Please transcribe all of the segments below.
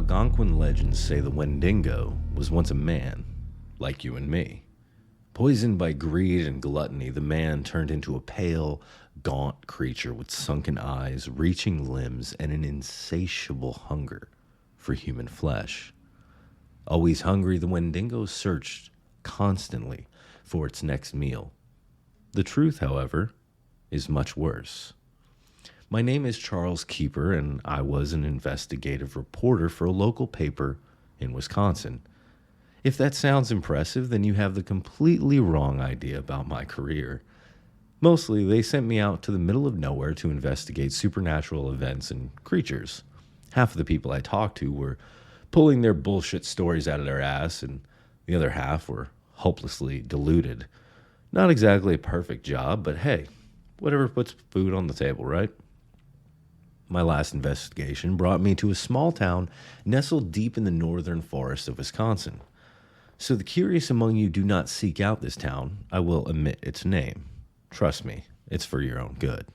Algonquin legends say the Wendigo was once a man, like you and me. Poisoned by greed and gluttony, the man turned into a pale, gaunt creature with sunken eyes, reaching limbs, and an insatiable hunger for human flesh. Always hungry, the Wendigo searched constantly for its next meal. The truth, however, is much worse. My name is Charles Keeper, and I was an investigative reporter for a local paper in Wisconsin. If that sounds impressive, then you have the completely wrong idea about my career. Mostly, they sent me out to the middle of nowhere to investigate supernatural events and creatures. Half of the people I talked to were pulling their bullshit stories out of their ass, and the other half were hopelessly deluded. Not exactly a perfect job, but hey, whatever puts food on the table, right? My last investigation brought me to a small town nestled deep in the northern forests of Wisconsin. So the curious among you do not seek out this town. I will omit its name. Trust me, it's for your own good.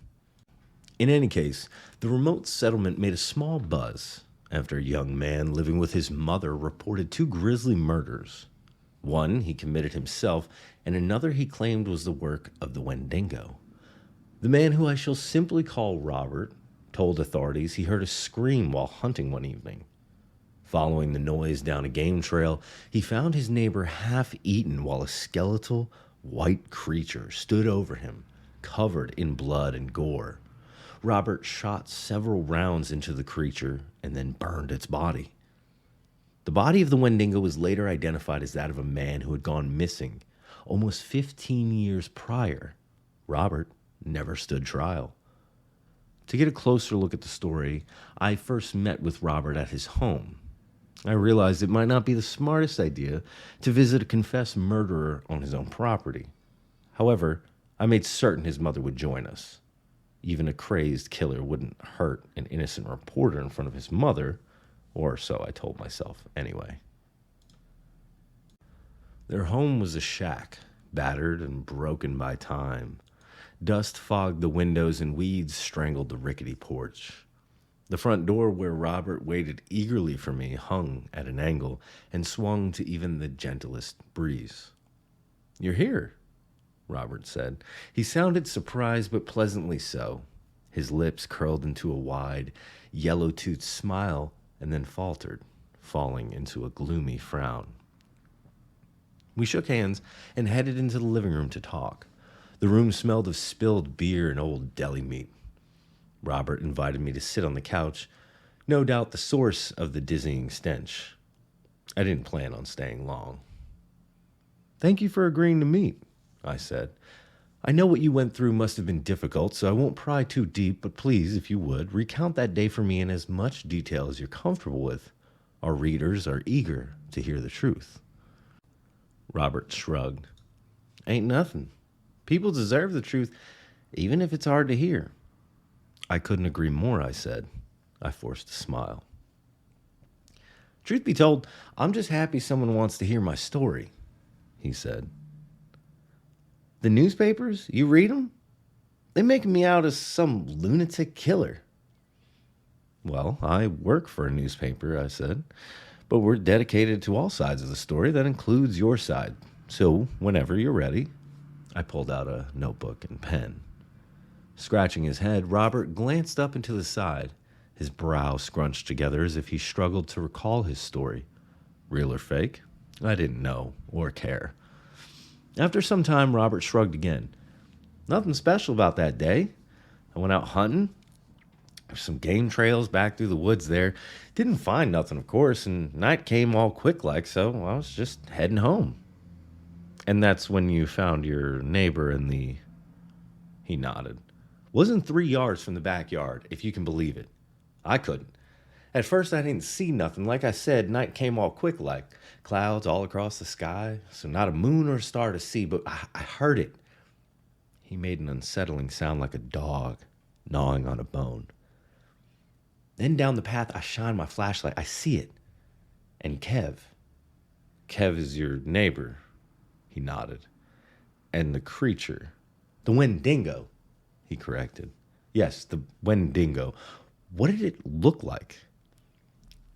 In any case, the remote settlement made a small buzz after a young man living with his mother reported two grisly murders. One he committed himself, and another he claimed was the work of the Wendigo. The man, who I shall simply call Robert, told authorities he heard a scream while hunting one evening. Following the noise down a game trail, he found his neighbor half eaten while a skeletal, white creature stood over him, covered in blood and gore. Robert shot several rounds into the creature and then burned its body. The body of the Wendigo was later identified as that of a man who had gone missing almost 15 years prior. Robert never stood trial. To get a closer look at the story, I first met with Robert at his home. I realized it might not be the smartest idea to visit a confessed murderer on his own property. However, I made certain his mother would join us. Even a crazed killer wouldn't hurt an innocent reporter in front of his mother, or so I told myself anyway. Their home was a shack, battered and broken by time. Dust fogged the windows and weeds strangled the rickety porch. The front door, where Robert waited eagerly for me, hung at an angle and swung to even the gentlest breeze. "You're here," Robert said. He sounded surprised, but pleasantly so. His lips curled into a wide, yellow-toothed smile and then faltered, falling into a gloomy frown. We shook hands and headed into the living room to talk. The room smelled of spilled beer and old deli meat. Robert invited me to sit on the couch, no doubt the source of the dizzying stench. I didn't plan on staying long. "Thank you for agreeing to meet," I said. "I know what you went through must have been difficult, so I won't pry too deep, but please, if you would, recount that day for me in as much detail as you're comfortable with. Our readers are eager to hear the truth." Robert shrugged. "Ain't nothing. People deserve the truth, even if it's hard to hear." "I couldn't agree more," I said. I forced a smile. "Truth be told, I'm just happy someone wants to hear my story," he said. "The newspapers, you read them? They make me out as some lunatic killer." "Well, I work for a newspaper," I said, "but we're dedicated to all sides of the story. That includes your side. So, whenever you're ready." I pulled out a notebook and pen. Scratching his head, Robert glanced up and to the side, his brow scrunched together as if he struggled to recall his story. Real or fake? I didn't know or care. After some time, Robert shrugged again. "Nothing special about that day. I went out hunting. There's some game trails back through the woods there. Didn't find nothing, of course, and night came all quick like, so I was just heading home." "And that's when you found your neighbor in the..." He nodded. "Wasn't 3 yards from the backyard, if you can believe it." I couldn't. At first, I didn't see nothing. Like I said, night came all quick like. Clouds all across the sky, so not a moon or a star to see, but I heard it. He made an unsettling sound like a dog gnawing on a bone. "Then down the path, I shine my flashlight. I see it. And Kev." "Kev is your neighbor," he nodded. "And the creature." "The Wendigo," he corrected. "Yes, the Wendigo. What did it look like?"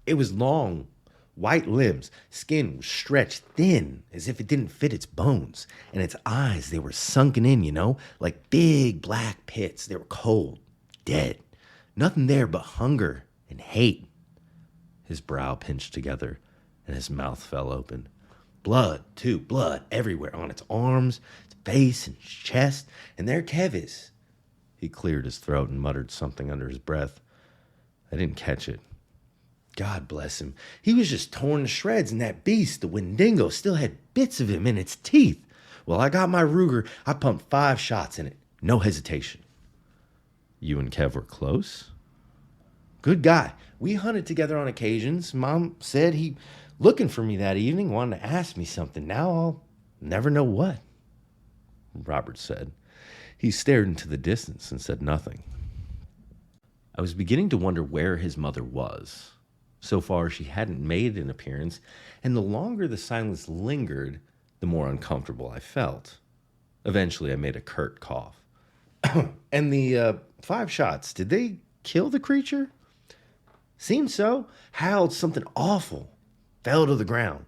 It was long, white limbs, skin was stretched thin as if it didn't fit its bones, and its eyes, they were sunken in, like big black pits. They were cold, dead. Nothing there but hunger and hate. His brow pinched together, and his mouth fell open. Blood, too, blood everywhere on its arms, its face, and its chest, and there Kev is. He cleared his throat and muttered something under his breath. I didn't catch it. God bless him. He was just torn to shreds, and that beast, the Wendigo, still had bits of him in its teeth. Well, I got my Ruger. I pumped 5 shots in it. No hesitation. You and Kev were close? Good guy. We hunted together on occasions. Mom said he looking for me that evening, wanted to ask me something. Now I'll never know what. Robert said. He stared into the distance and said nothing. I was beginning to wonder where his mother was. So far, she hadn't made an appearance, and the longer the silence lingered, the more uncomfortable I felt. Eventually, I made a curt cough. And the 5 shots, did they kill the creature? Seemed so. Howled something awful. Fell to the ground.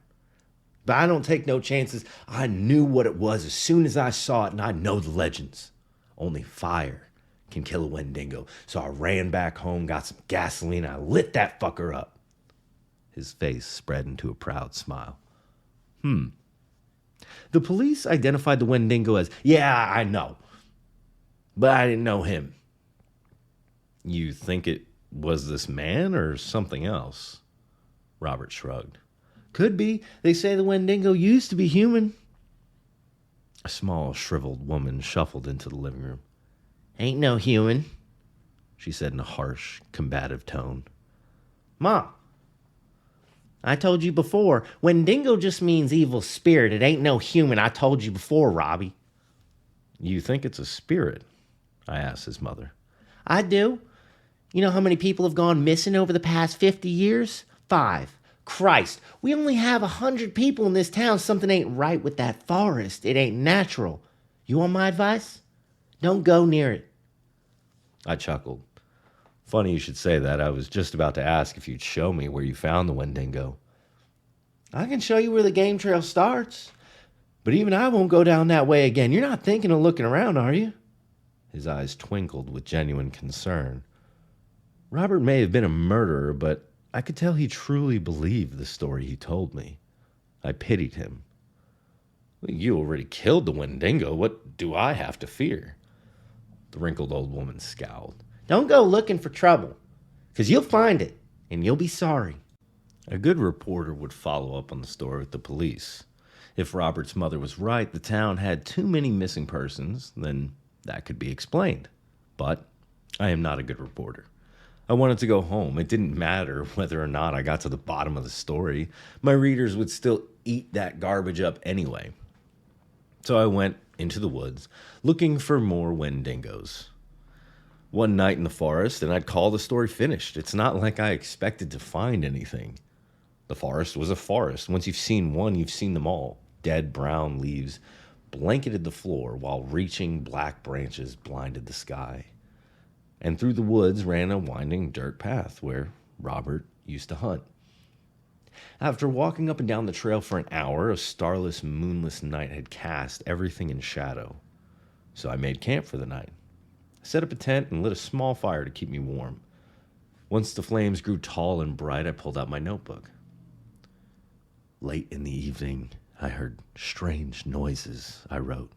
But I don't take no chances. I knew what it was as soon as I saw it, and I know the legends. Only fire can kill a Wendigo. So I ran back home, got some gasoline, and I lit that fucker up. His face spread into a proud smile. The police identified the Wendigo as, yeah, I know. But I didn't know him. You think it was this man or something else? Robert shrugged. Could be. They say the Wendigo used to be human. A small, shriveled woman shuffled into the living room. Ain't no human, she said in a harsh, combative tone. Ma, I told you before, Wendigo just means evil spirit. It ain't no human. I told you before, Robbie. You think it's a spirit? I asked his mother. I do. You know how many people have gone missing over the past 50 years? 5. Christ, we only have 100 people in this town. Something ain't right with that forest. It ain't natural. You want my advice? Don't go near it. I chuckled. Funny you should say that. I was just about to ask if you'd show me where you found the Wendigo. I can show you where the game trail starts. But even I won't go down that way again. You're not thinking of looking around, are you? His eyes twinkled with genuine concern. Robert may have been a murderer, but I could tell he truly believed the story he told me. I pitied him. You already killed the Wendigo. What do I have to fear? The wrinkled old woman scowled. Don't go looking for trouble, because you'll find it, and you'll be sorry. A good reporter would follow up on the story with the police. If Robert's mother was right, the town had too many missing persons, then that could be explained. But I am not a good reporter. I wanted to go home. It didn't matter whether or not I got to the bottom of the story. My readers would still eat that garbage up anyway. So I went into the woods, looking for more Wendigos. One night in the forest, and I'd call the story finished. It's not like I expected to find anything. The forest was a forest. Once you've seen one, you've seen them all. Dead brown leaves blanketed the floor, while reaching black branches blinded the sky. And through the woods ran a winding dirt path where Robert used to hunt. After walking up and down the trail for an hour, a starless, moonless night had cast everything in shadow. So I made camp for the night. I set up a tent and lit a small fire to keep me warm. Once the flames grew tall and bright, I pulled out my notebook. Late in the evening, I heard strange noises, I wrote.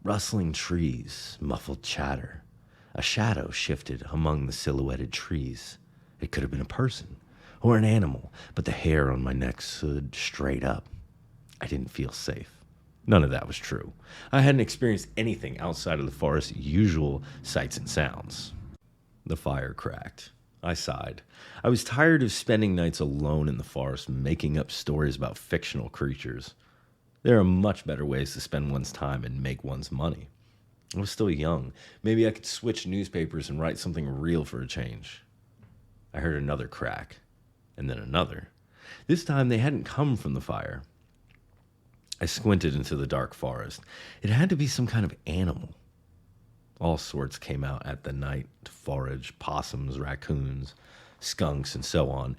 Rustling trees, muffled chatter. A shadow shifted among the silhouetted trees. It could have been a person or an animal, but the hair on my neck stood straight up. I didn't feel safe. None of that was true. I hadn't experienced anything outside of the forest's usual sights and sounds. The fire cracked. I sighed. I was tired of spending nights alone in the forest, making up stories about fictional creatures. There are much better ways to spend one's time and make one's money. I was still young. Maybe I could switch newspapers and write something real for a change. I heard another crack, and then another. This time they hadn't come from the fire. I squinted into the dark forest. It had to be some kind of animal. All sorts came out at the night to forage: possums, raccoons, skunks, and so on.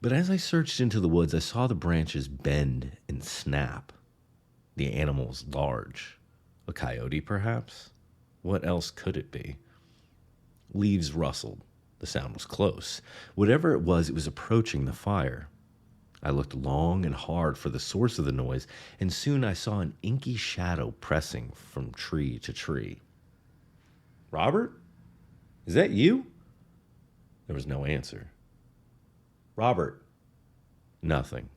But as I searched into the woods, I saw the branches bend and snap. The animal was large. A coyote, perhaps? What else could it be? Leaves rustled. The sound was close. Whatever it was approaching the fire. I looked long and hard for the source of the noise, and soon I saw an inky shadow pressing from tree to tree. Robert? Is that you? There was no answer. Robert? Nothing.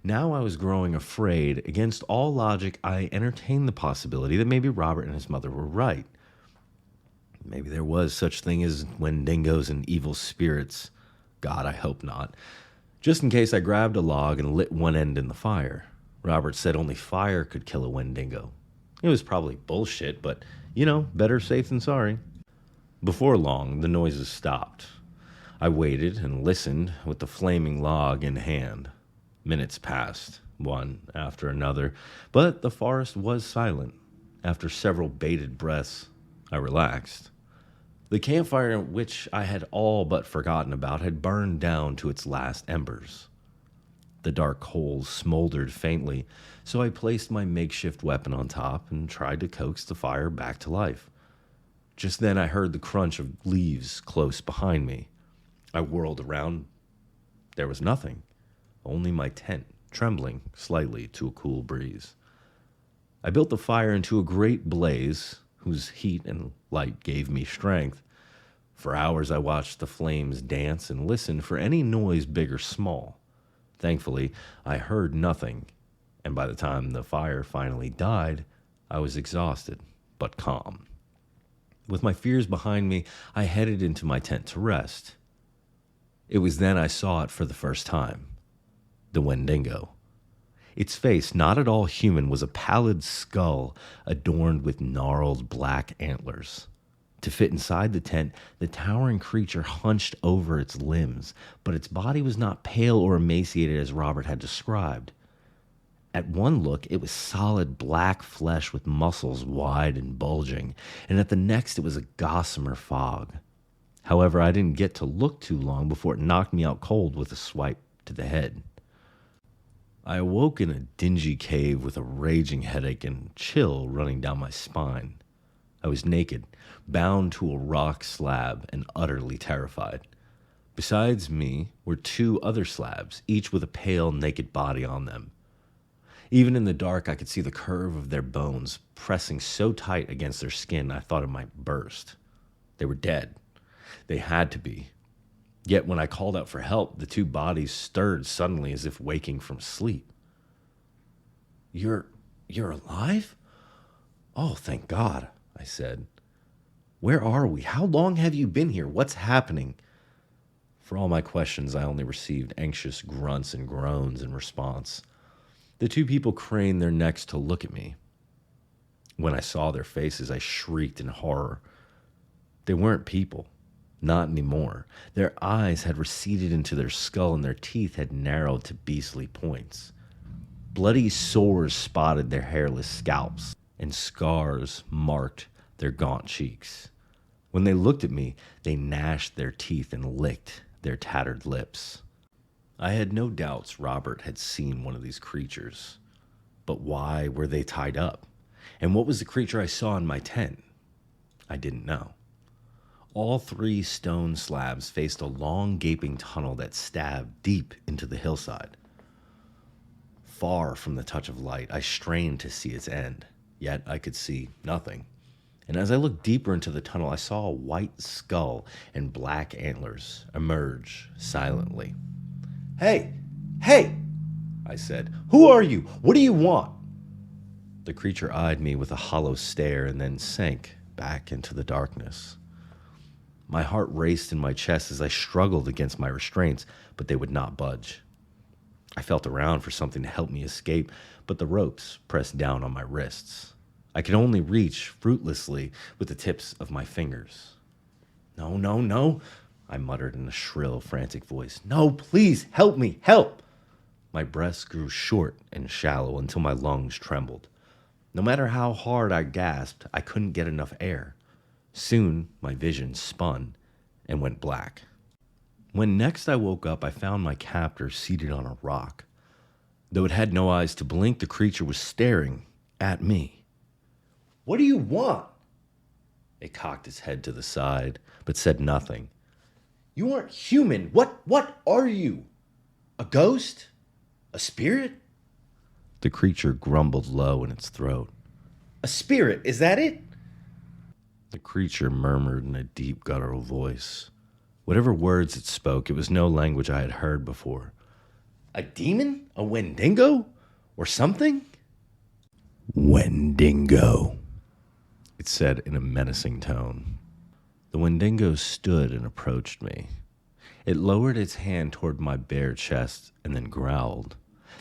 Now I was growing afraid. Against all logic, I entertained the possibility that maybe Robert and his mother were right. Maybe there was such thing as Wendigos and evil spirits. God, I hope not. Just in case, I grabbed a log and lit one end in the fire. Robert said only fire could kill a Wendigo. It was probably bullshit, but, better safe than sorry. Before long, the noises stopped. I waited and listened with the flaming log in hand. Minutes passed, one after another, but the forest was silent. After several bated breaths, I relaxed. The campfire, which I had all but forgotten about, had burned down to its last embers. The dark coals smoldered faintly, so I placed my makeshift weapon on top and tried to coax the fire back to life. Just then I heard the crunch of leaves close behind me. I whirled around. There was nothing, only my tent, trembling slightly to a cool breeze. I built the fire into a great blaze, whose heat and light gave me strength. For hours I watched the flames dance and listened for any noise big or small. Thankfully, I heard nothing, and by the time the fire finally died, I was exhausted but calm. With my fears behind me, I headed into my tent to rest. It was then I saw it for the first time. The Wendigo. Its face, not at all human, was a pallid skull adorned with gnarled black antlers. To fit inside the tent, the towering creature hunched over its limbs, but its body was not pale or emaciated as Robert had described. At one look, it was solid black flesh with muscles wide and bulging, and at the next it was a gossamer fog. However, I didn't get to look too long before it knocked me out cold with a swipe to the head. I awoke in a dingy cave with a raging headache and chill running down my spine. I was naked, bound to a rock slab, and utterly terrified. Besides me were two other slabs, each with a pale, naked body on them. Even in the dark, I could see the curve of their bones pressing so tight against their skin I thought it might burst. They were dead. They had to be. Yet when I called out for help, the two bodies stirred suddenly as if waking from sleep. You're alive? Oh, thank God, I said. Where are we? How long have you been here? What's happening? For all my questions, I only received anxious grunts and groans in response. The two people craned their necks to look at me. When I saw their faces, I shrieked in horror. They weren't people. Not anymore. Their eyes had receded into their skull and their teeth had narrowed to beastly points. Bloody sores spotted their hairless scalps, and scars marked their gaunt cheeks. When they looked at me, they gnashed their teeth and licked their tattered lips. I had no doubts Robert had seen one of these creatures. But why were they tied up? And what was the creature I saw in my tent? I didn't know. All three stone slabs faced a long, gaping tunnel that stabbed deep into the hillside. Far from the touch of light, I strained to see its end, yet I could see nothing. And as I looked deeper into the tunnel, I saw a white skull and black antlers emerge silently. Hey! Hey! I said. Who are you? What do you want? The creature eyed me with a hollow stare and then sank back into the darkness. My heart raced in my chest as I struggled against my restraints, but they would not budge. I felt around for something to help me escape, but the ropes pressed down on my wrists. I could only reach fruitlessly with the tips of my fingers. No, no, no, I muttered in a shrill, frantic voice. No, please, help me, help! My breaths grew short and shallow until my lungs trembled. No matter how hard I gasped, I couldn't get enough air. Soon, my vision spun and went black. When next I woke up, I found my captor seated on a rock. Though it had no eyes to blink, the creature was staring at me. "What do you want?" It cocked its head to the side, but said nothing. "You aren't human. What are you? A ghost? A spirit?" The creature grumbled low in its throat. "A spirit, is that it?" The creature murmured in a deep guttural voice. Whatever words it spoke, it was no language I had heard before. "A demon? A Wendigo? Or something?" "Wendigo," it said in a menacing tone. The Wendigo stood and approached me. It lowered its hand toward my bare chest and then growled.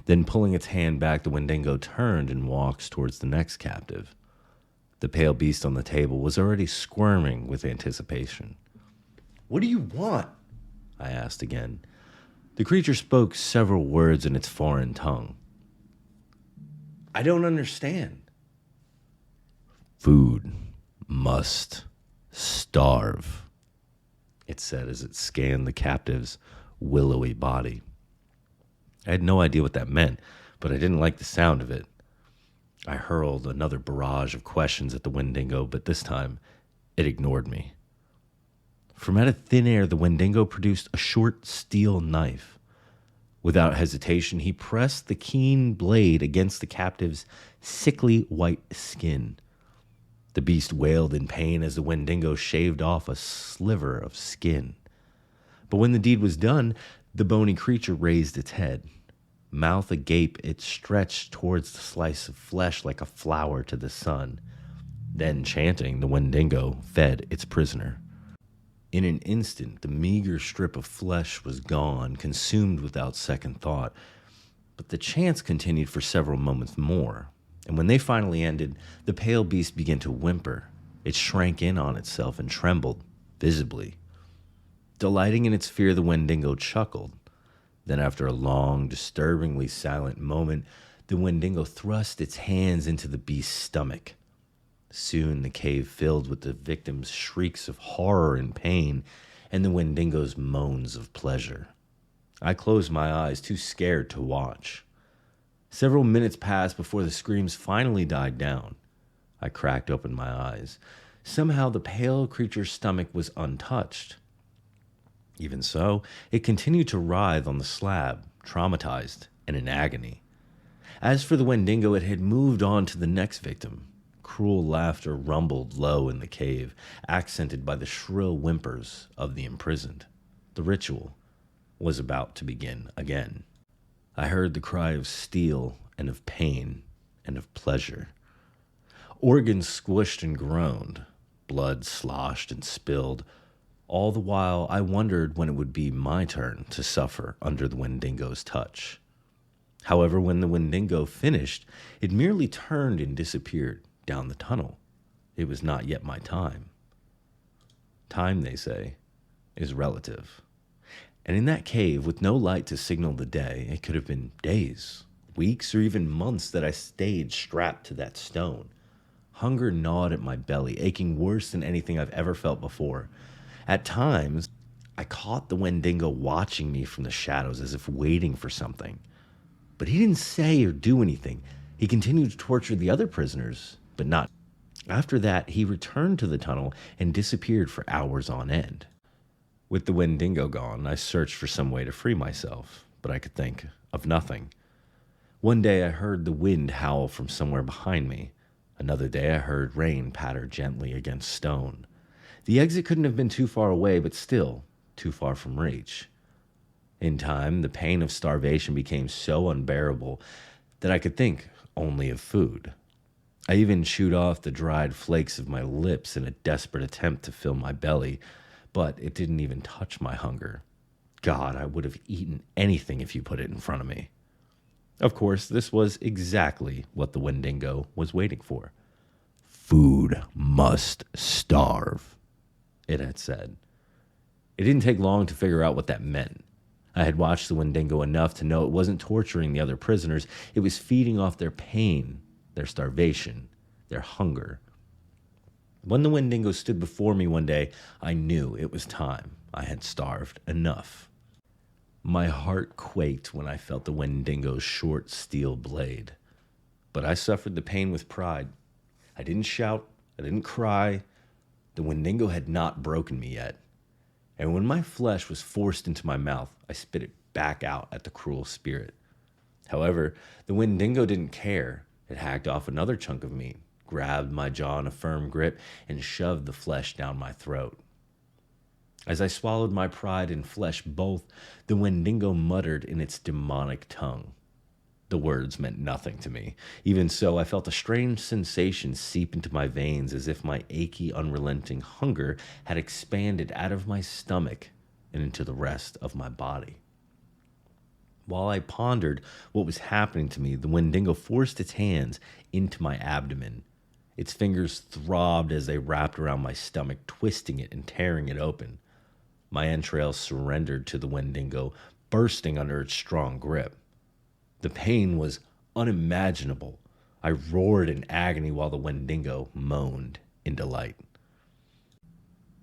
Then pulling its hand back, the Wendigo turned and walked towards the next captive. The pale beast on the table was already squirming with anticipation. "What do you want?" I asked again. The creature spoke several words in its foreign tongue. "I don't understand." "Food must starve," it said as it scanned the captive's willowy body. I had no idea what that meant, but I didn't like the sound of it. I hurled another barrage of questions at the Wendigo, but this time it ignored me. From out of thin air, the Wendigo produced a short steel knife. Without hesitation, he pressed the keen blade against the captive's sickly white skin. The beast wailed in pain as the Wendigo shaved off a sliver of skin. But when the deed was done, the bony creature raised its head. Mouth agape, it stretched towards the slice of flesh like a flower to the sun. Then, chanting, the Wendigo fed its prisoner. In an instant, the meager strip of flesh was gone, consumed without second thought. But the chants continued for several moments more, and when they finally ended, the pale beast began to whimper. It shrank in on itself and trembled, visibly. Delighting in its fear, the Wendigo chuckled. Then, after a long, disturbingly silent moment, the Wendigo thrust its hands into the beast's stomach. Soon the cave filled with the victim's shrieks of horror and pain, and the Wendigo's moans of pleasure. I closed my eyes, too scared to watch. Several minutes passed before the screams finally died down. I cracked open my eyes. Somehow the pale creature's stomach was untouched. Even so, it continued to writhe on the slab, traumatized and in agony. As for the Wendigo, it had moved on to the next victim. Cruel laughter rumbled low in the cave, accented by the shrill whimpers of the imprisoned. The ritual was about to begin again. I heard the cry of steel and of pain and of pleasure. Organs squished and groaned. Blood sloshed and spilled. All the while, I wondered when it would be my turn to suffer under the Wendigo's touch. However, when the Wendigo finished, it merely turned and disappeared down the tunnel. It was not yet my time. Time, they say, is relative. And in that cave, with no light to signal the day, it could have been days, weeks, or even months that I stayed strapped to that stone. Hunger gnawed at my belly, aching worse than anything I've ever felt before. At times, I caught the Wendigo watching me from the shadows as if waiting for something. But he didn't say or do anything. He continued to torture the other prisoners, but not. After that, he returned to the tunnel and disappeared for hours on end. With the Wendigo gone, I searched for some way to free myself, but I could think of nothing. One day I heard the wind howl from somewhere behind me. Another day I heard rain patter gently against stone. The exit couldn't have been too far away, but still too far from reach. In time, the pain of starvation became so unbearable that I could think only of food. I even chewed off the dried flakes of my lips in a desperate attempt to fill my belly, but it didn't even touch my hunger. God, I would have eaten anything if you put it in front of me. Of course, this was exactly what the Wendigo was waiting for. "Food must starve," it had said. It didn't take long to figure out what that meant. I had watched the Wendigo enough to know it wasn't torturing the other prisoners. It was feeding off their pain, their starvation, their hunger. When the Wendigo stood before me one day, I knew it was time. I had starved enough. My heart quaked when I felt the Wendigo's short steel blade. But I suffered the pain with pride. I didn't shout. I didn't cry. The Wendigo had not broken me yet. And when my flesh was forced into my mouth, I spit it back out at the cruel spirit. However, the Wendigo didn't care. It hacked off another chunk of meat, grabbed my jaw in a firm grip, and shoved the flesh down my throat. As I swallowed my pride and flesh both, the Wendigo muttered in its demonic tongue. The words meant nothing to me. Even so, I felt a strange sensation seep into my veins as if my achy, unrelenting hunger had expanded out of my stomach and into the rest of my body. While I pondered what was happening to me, the Wendigo forced its hands into my abdomen. Its fingers throbbed as they wrapped around my stomach, twisting it and tearing it open. My entrails surrendered to the Wendigo, bursting under its strong grip. The pain was unimaginable. I roared in agony while the Wendigo moaned in delight.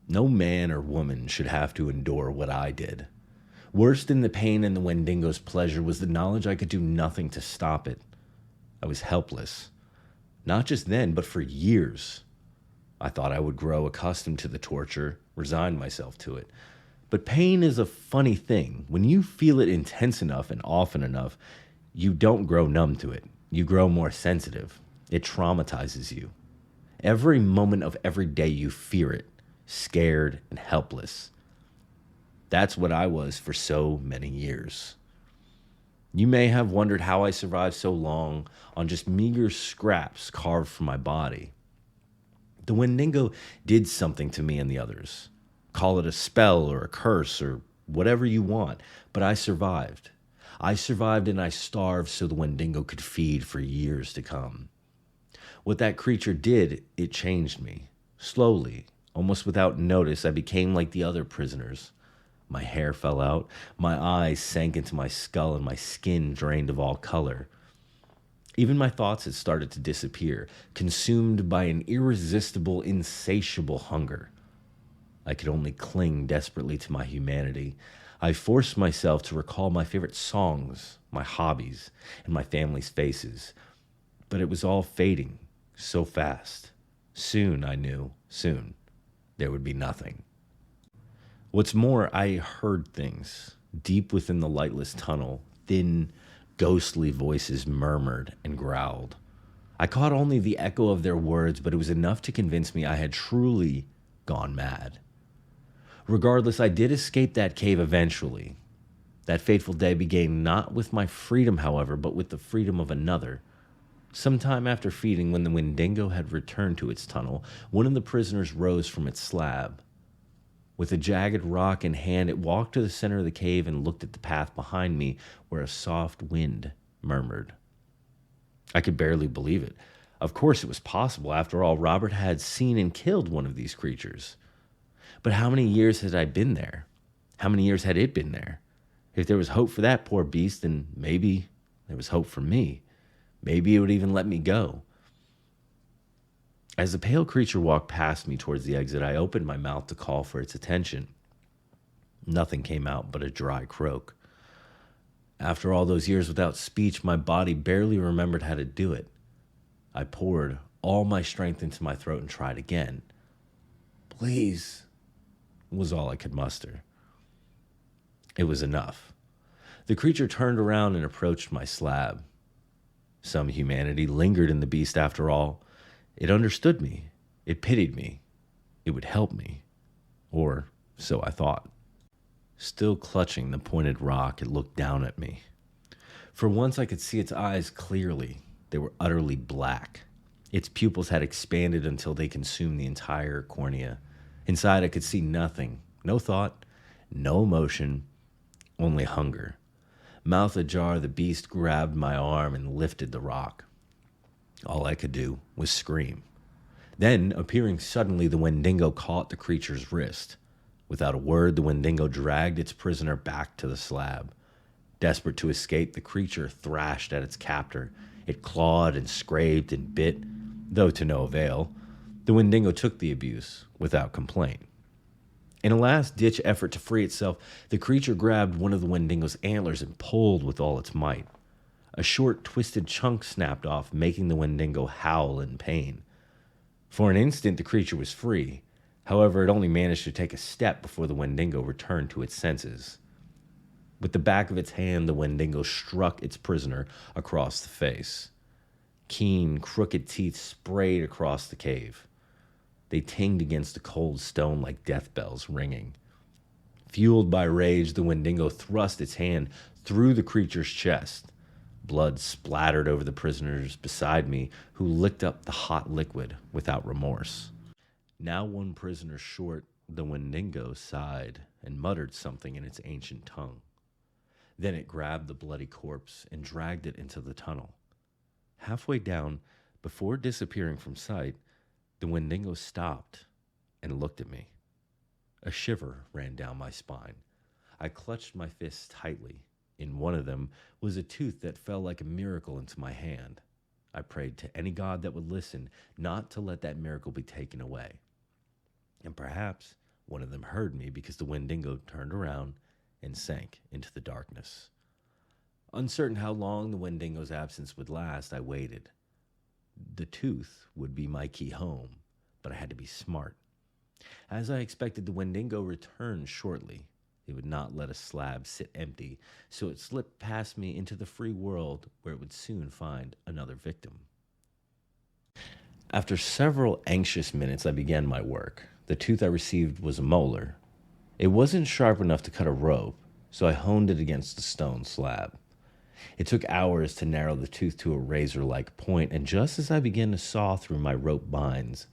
No man or woman should have to endure what I did. Worse than the pain and the Wendigo's pleasure was the knowledge I could do nothing to stop it. I was helpless. Not just then, but for years. I thought I would grow accustomed to the torture, resign myself to it. But pain is a funny thing. When you feel it intense enough and often enough, you don't grow numb to it. You grow more sensitive. It traumatizes you. Every moment of every day you fear it, scared and helpless. That's what I was for so many years. You may have wondered how I survived so long on just meager scraps carved from my body. The Wendigo did something to me and the others. Call it a spell or a curse or whatever you want, but I survived. I survived and I starved so the Wendigo could feed for years to come. What that creature did, it changed me. Slowly, almost without notice, I became like the other prisoners. My hair fell out, my eyes sank into my skull, and my skin drained of all color. Even my thoughts had started to disappear, consumed by an irresistible, insatiable hunger. I could only cling desperately to my humanity. I forced myself to recall my favorite songs, my hobbies, and my family's faces. But it was all fading so fast. Soon, I knew, soon, there would be nothing. What's more, I heard things. Deep within the lightless tunnel, thin, ghostly voices murmured and growled. I caught only the echo of their words, but it was enough to convince me I had truly gone mad. Regardless, I did escape that cave eventually. That fateful day began not with my freedom, however, but with the freedom of another. Sometime after feeding, when the Wendigo had returned to its tunnel, one of the prisoners rose from its slab. With a jagged rock in hand, it walked to the center of the cave and looked at the path behind me where a soft wind murmured. I could barely believe it. Of course it was possible. After all, Robert had seen and killed one of these creatures. But how many years had I been there? How many years had it been there? If there was hope for that poor beast, then maybe there was hope for me. Maybe it would even let me go. As the pale creature walked past me towards the exit, I opened my mouth to call for its attention. Nothing came out but a dry croak. After all those years without speech, my body barely remembered how to do it. I poured all my strength into my throat and tried again. Please, was all I could muster. It was enough. The creature turned around and approached my slab. Some humanity lingered in the beast after all. It understood me. It pitied me. It would help me. Or so I thought. Still clutching the pointed rock, it looked down at me. For once I could see its eyes clearly. They were utterly black. Its pupils had expanded until they consumed the entire cornea. Inside I could see nothing. No thought, no emotion, only hunger. Mouth ajar, the beast grabbed my arm and lifted the rock. All I could do was scream. Then, appearing suddenly, the Wendigo caught the creature's wrist. Without a word, the Wendigo dragged its prisoner back to the slab. Desperate to escape, the creature thrashed at its captor. It clawed and scraped and bit, though to no avail. The Wendigo took the abuse without complaint. In a last-ditch effort to free itself, the creature grabbed one of the Wendigo's antlers and pulled with all its might. A short, twisted chunk snapped off, making the Wendigo howl in pain. For an instant, the creature was free. However, it only managed to take a step before the Wendigo returned to its senses. With the back of its hand, the Wendigo struck its prisoner across the face. Keen, crooked teeth sprayed across the cave. They tinged against the cold stone like death bells ringing. Fueled by rage, the Wendigo thrust its hand through the creature's chest. Blood splattered over the prisoners beside me, who licked up the hot liquid without remorse. Now one prisoner short, the Wendigo sighed and muttered something in its ancient tongue. Then it grabbed the bloody corpse and dragged it into the tunnel. Halfway down, before disappearing from sight, the Wendigo stopped and looked at me. A shiver ran down my spine. I clutched my fists tightly. In one of them was a tooth that fell like a miracle into my hand. I prayed to any god that would listen not to let that miracle be taken away. And perhaps one of them heard me, because the Wendigo turned around and sank into the darkness. Uncertain how long the Wendigo's absence would last, I waited. The tooth would be my key home, but I had to be smart. As I expected, the Wendigo returned shortly. It would not let a slab sit empty, so it slipped past me into the free world, where it would soon find another victim. After several anxious minutes, I began my work. The tooth I received was a molar. It wasn't sharp enough to cut a rope, so I honed it against the stone slab. It took hours to narrow the tooth to a razor-like point, and just as I began to saw through my rope binds,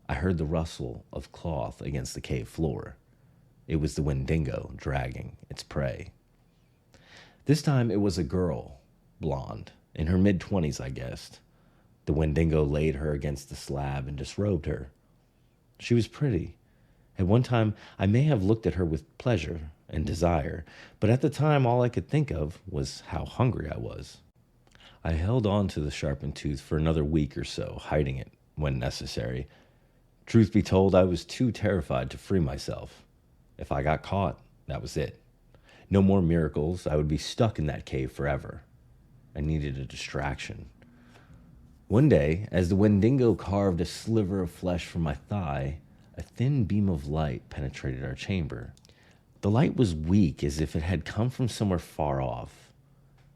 I heard the rustle of cloth against the cave floor. It was the Wendigo dragging its prey. This time it was a girl, blonde, in her mid-20s, I guessed. The Wendigo laid her against the slab and disrobed her. She was pretty. At one time, I may have looked at her with pleasure and desire, but at the time all I could think of was how hungry I was. I held on to the sharpened tooth for another week or so, hiding it when necessary. Truth be told, I was too terrified to free myself. If I got caught, that was it. No more miracles. I would be stuck in that cave forever. I needed a distraction. One day, as the Wendigo carved a sliver of flesh from my thigh, a thin beam of light penetrated our chamber. The light was weak, as if it had come from somewhere far off,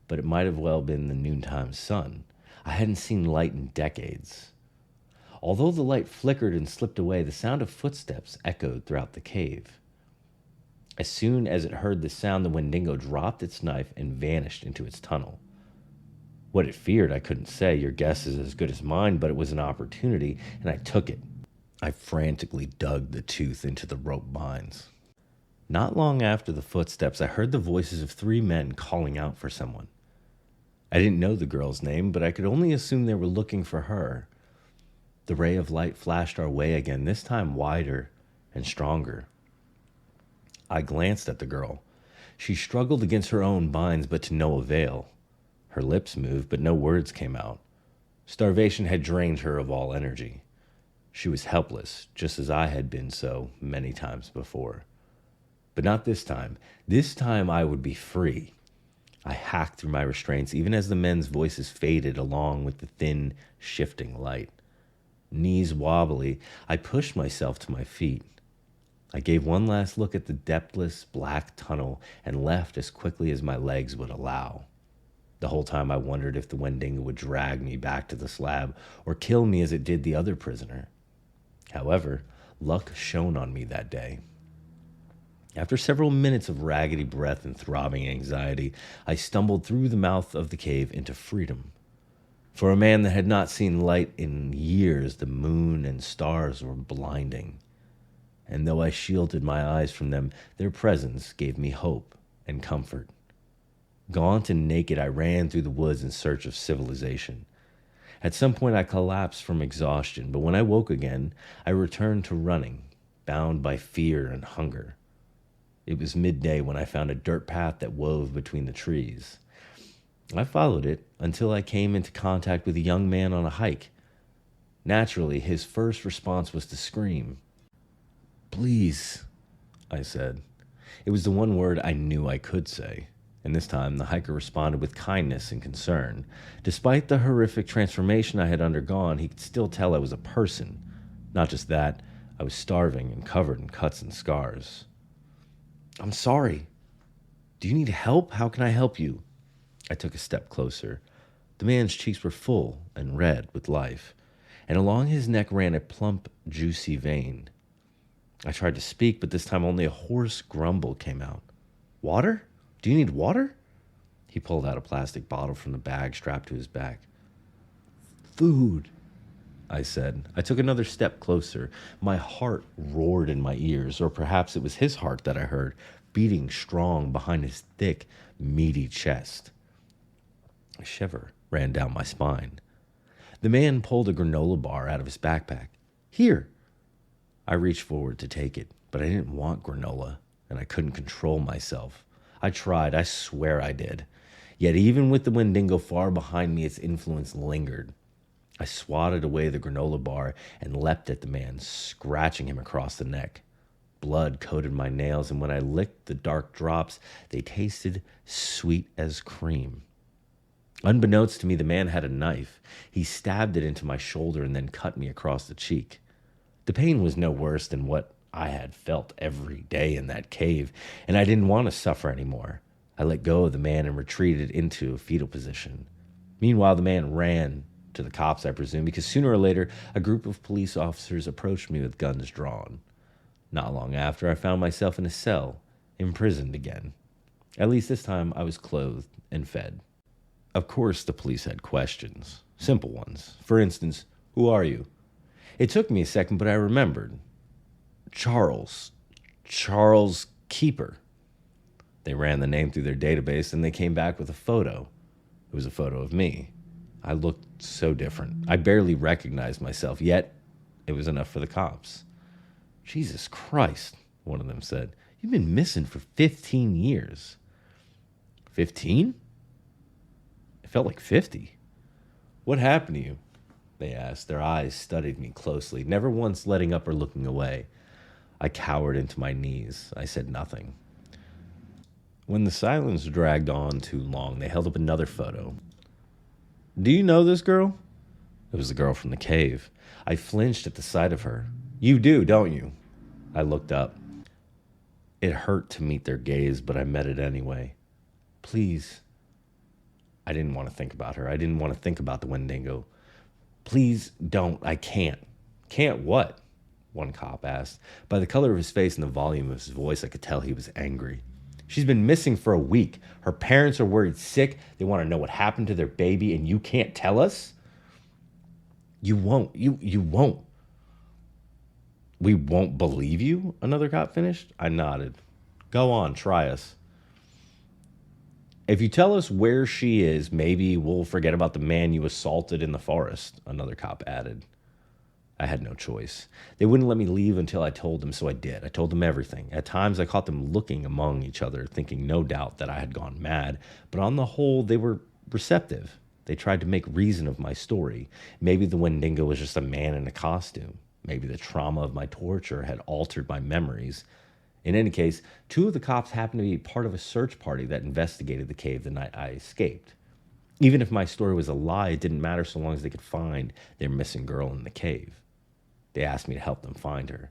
but it might have well been the noontime sun. I hadn't seen light in decades. Although the light flickered and slipped away, the sound of footsteps echoed throughout the cave. As soon as it heard the sound, the Wendigo dropped its knife and vanished into its tunnel. What it feared, I couldn't say. Your guess is as good as mine, but it was an opportunity, and I took it. I frantically dug the tooth into the rope binds. Not long after the footsteps, I heard the voices of 3 men calling out for someone. I didn't know the girl's name, but I could only assume they were looking for her. The ray of light flashed our way again, this time wider and stronger. I glanced at the girl. She struggled against her own binds, but to no avail. Her lips moved, but no words came out. Starvation had drained her of all energy. She was helpless, just as I had been so many times before. But not this time. This time I would be free. I hacked through my restraints, even as the men's voices faded along with the thin, shifting light. Knees wobbly, I pushed myself to my feet. I gave one last look at the depthless black tunnel and left as quickly as my legs would allow. The whole time I wondered if the Wendigo would drag me back to the slab or kill me as it did the other prisoner. However, luck shone on me that day. After several minutes of raggedy breath and throbbing anxiety, I stumbled through the mouth of the cave into freedom. For a man that had not seen light in years, the moon and stars were blinding. And though I shielded my eyes from them, their presence gave me hope and comfort. Gaunt and naked, I ran through the woods in search of civilization. At some point, I collapsed from exhaustion, but when I woke again, I returned to running, bound by fear and hunger. It was midday when I found a dirt path that wove between the trees. I followed it until I came into contact with a young man on a hike. Naturally, his first response was to scream. "Please, I said. It was the one word I knew I could say, and this time the hiker responded with kindness and concern. Despite the horrific transformation I had undergone, he could still tell I was a person. Not just that, I was starving and covered in cuts and scars. I'm sorry. Do you need help? How can I help you? I took a step closer. The man's cheeks were full and red with life, and along his neck ran a plump, juicy vein. I tried to speak, but this time only a hoarse grumble came out. Water? Do you need water? He pulled out a plastic bottle from the bag strapped to his back. Food, I said. I took another step closer. My heart roared in my ears, or perhaps it was his heart that I heard, beating strong behind his thick, meaty chest. A shiver ran down my spine. The man pulled a granola bar out of his backpack. Here. I reached forward to take it, but I didn't want granola, and I couldn't control myself. I tried, I swear I did. Yet even with the Wendigo far behind me, its influence lingered. I swatted away the granola bar and leapt at the man, scratching him across the neck. Blood coated my nails, and when I licked the dark drops, they tasted sweet as cream. Unbeknownst to me, the man had a knife. He stabbed it into my shoulder and then cut me across the cheek. The pain was no worse than what I had felt every day in that cave, and I didn't want to suffer anymore. I let go of the man and retreated into a fetal position. Meanwhile, the man ran to the cops, I presume, because sooner or later, a group of police officers approached me with guns drawn. Not long after, I found myself in a cell, imprisoned again. At least this time, I was clothed and fed. Of course, the police had questions. Simple ones. For instance, who are you? It took me a second, but I remembered. Charles Keeper. They ran the name through their database, and they came back with a photo. It was a photo of me. I looked so different. I barely recognized myself, yet it was enough for the cops. Jesus Christ, one of them said. You've been missing for 15 years. 15? It felt like 50. What happened to you? They asked. Their eyes studied me closely, never once letting up or looking away. I cowered into my knees. I said nothing. When the silence dragged on too long, they held up another photo. Do you know this girl? It was the girl from the cave. I flinched at the sight of her. You do, don't you? I looked up. It hurt to meet their gaze, but I met it anyway. Please. I didn't want to think about her. I didn't want to think about the Wendigo. Please don't. I can't. Can't what? One cop asked. By the color of his face and the volume of his voice, I could tell he was angry. She's been missing for a week. Her parents are worried sick. They want to know what happened to their baby, and you can't tell us? You won't. You won't. We won't believe you? Another cop finished. I nodded. Go on, try us. If you tell us where she is, maybe we'll forget about the man you assaulted in the forest, another cop added. I had no choice. They wouldn't let me leave until I told them, so I did. I told them everything. At times, I caught them looking among each other, thinking no doubt that I had gone mad. But on the whole, they were receptive. They tried to make reason of my story. Maybe the Wendigo was just a man in a costume. Maybe the trauma of my torture had altered my memories. In any case, two of the cops happened to be part of a search party that investigated the cave the night I escaped. Even if my story was a lie, it didn't matter so long as they could find their missing girl in the cave. They asked me to help them find her.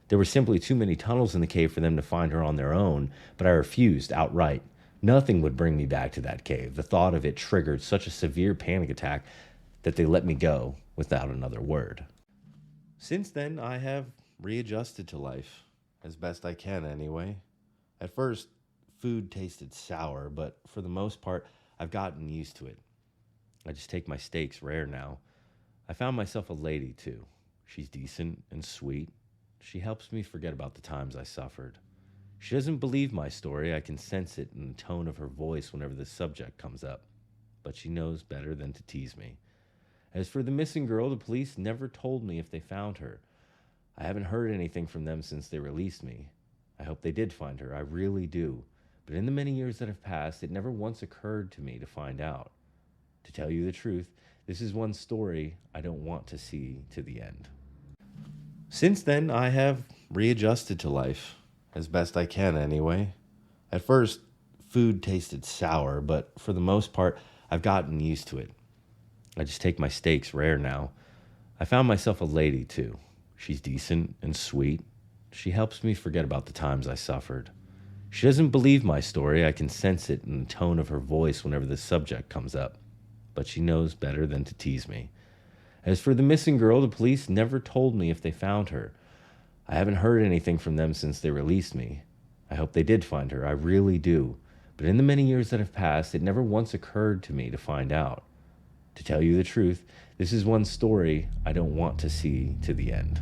There were simply too many tunnels in the cave for them to find her on their own, but I refused outright. Nothing would bring me back to that cave. The thought of it triggered such a severe panic attack that they let me go without another word. Since then, I have readjusted to life. As best I can, anyway. At first, food tasted sour, but for the most part, I've gotten used to it. I just take my steaks rare now. I found myself a lady, too. She's decent and sweet. She helps me forget about the times I suffered. She doesn't believe my story. I can sense it in the tone of her voice whenever the subject comes up. But she knows better than to tease me. As for the missing girl, the police never told me if they found her. I haven't heard anything from them since they released me. I hope they did find her. I really do. But in the many years that have passed, it never once occurred to me to find out. To tell you the truth, this is one story I don't want to see to the end. Since then, I have readjusted to life. as best I can anyway. At first, food tasted sour, but for the most part, I've gotten used to it. I just take my steaks rare now. I found myself a lady, too. She's decent and sweet. She helps me forget about the times I suffered. She doesn't believe my story. I can sense it in the tone of her voice whenever the subject comes up. But she knows better than to tease me. As for the missing girl, the police never told me if they found her. I haven't heard anything from them since they released me. I hope they did find her. I really do. But in the many years that have passed, it never once occurred to me to find out. To tell you the truth, this is one story I don't want to see to the end.